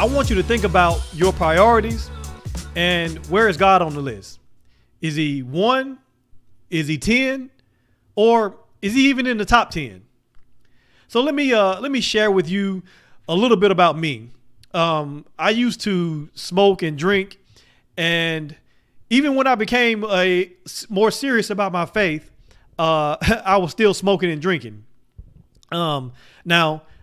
I want you to think about your priorities and where is God on the list? Is he 1? Is he 10? Or is he even in the top 10? So let me share with you a little bit about me. I used to smoke and drink, and even when I became more serious about my faith, I was still smoking and drinking. Now,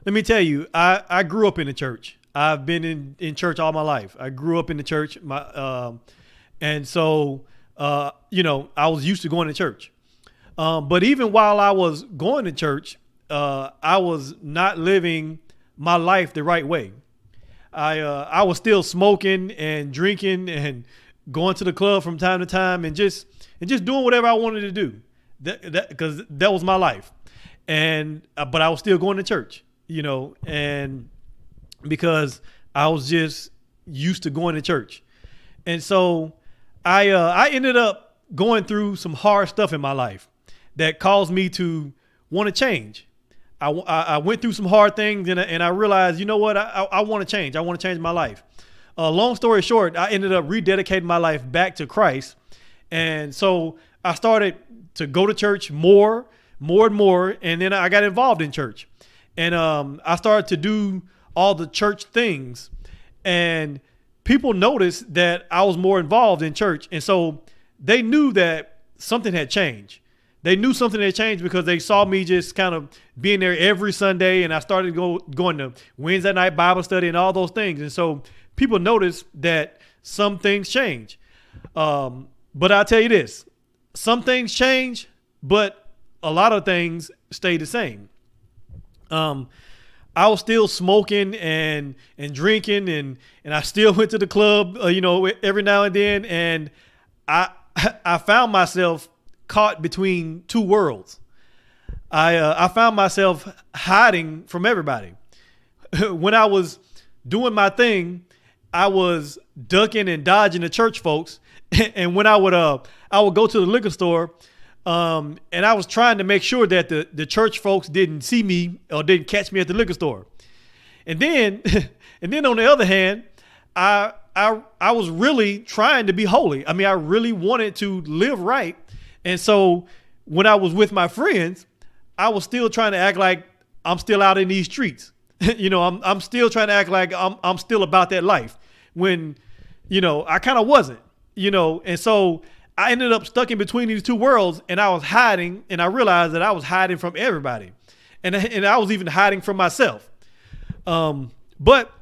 let me tell you, I grew up in the church. I've been in church all my life. I grew up in the church, and so I was used to going to church. But even while I was going to church, I was not living my life the right way. I was still smoking and drinking and going to the club from time to time and just doing whatever I wanted to do. Because that was my life, but I was still going to church, and because I was just used to going to church, and so I ended up going through some hard stuff in my life that caused me to want to change. I went through some hard things, and I realized, you know what, I want to change. I want to change my life. Long story short, I ended up rededicating my life back to Christ, and so I started to go to church more and more. And then I got involved in church, and I started to do all the church things, and people noticed that I was more involved in church. And so they knew that something had changed. They knew something had changed because they saw me just kind of being there every Sunday. And I started going to Wednesday night Bible study and all those things. And so people noticed that some things change. But I'll tell you this, some things change, but a lot of things stay the same. I was still smoking and drinking, and I still went to the club, every now and then. And I found myself caught between two worlds. I found myself hiding from everybody. When I was doing my thing, I was ducking and dodging the church folks. And when I would go to the liquor store, and I was trying to make sure that the church folks didn't see me or didn't catch me at the liquor store. And then on the other hand, I was really trying to be holy. I mean, I really wanted to live right. And so when I was with my friends, I was still trying to act like I'm still out in these streets. I'm still trying to act like I'm still about that life when, I kind of wasn't, and so I ended up stuck in between these two worlds, and I was hiding, and I realized that I was hiding from everybody, and I was even hiding from myself. But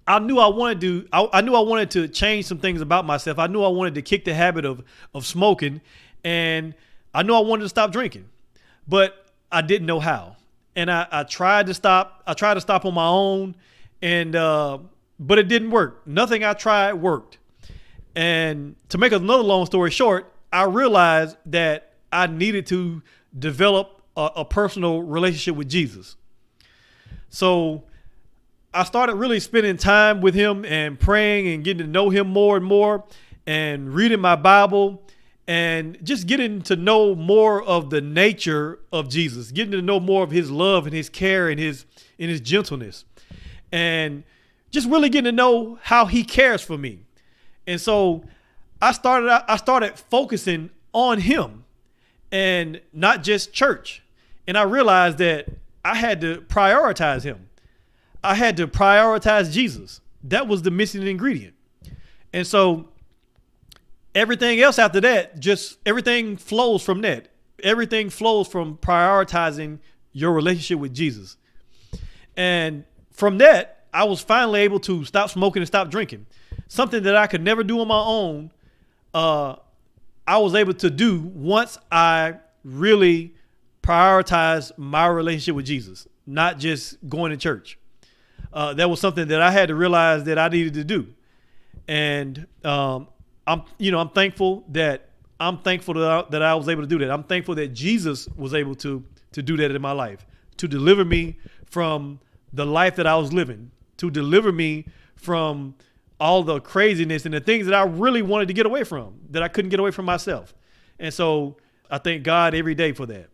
I knew I wanted to change some things about myself. I knew I wanted to kick the habit of smoking, and I knew I wanted to stop drinking, but I didn't know how. And I tried to stop. I tried to stop on my own, and but it didn't work. Nothing I tried worked. And to make another long story short, I realized that I needed to develop a personal relationship with Jesus. So I started really spending time with him and praying and getting to know him more and more, and reading my Bible and just getting to know more of the nature of Jesus, getting to know more of his love and his care and his gentleness, and just really getting to know how he cares for me. And so I started focusing on him and not just church. And I realized that I had to prioritize him. I had to prioritize Jesus. That was the missing ingredient. And so everything else after that, just everything flows from that. Everything flows from prioritizing your relationship with Jesus. And from that, I was finally able to stop smoking and stop drinking. Something that I could never do on my own, I was able to do once I really prioritized my relationship with Jesus, not just going to church. That was something that I had to realize that I needed to do. And I'm thankful that I was able to do that. I'm thankful that Jesus was able to do that in my life, to deliver me from the life that I was living, to deliver me from all the craziness and the things that I really wanted to get away from, that I couldn't get away from myself. And so I thank God every day for that.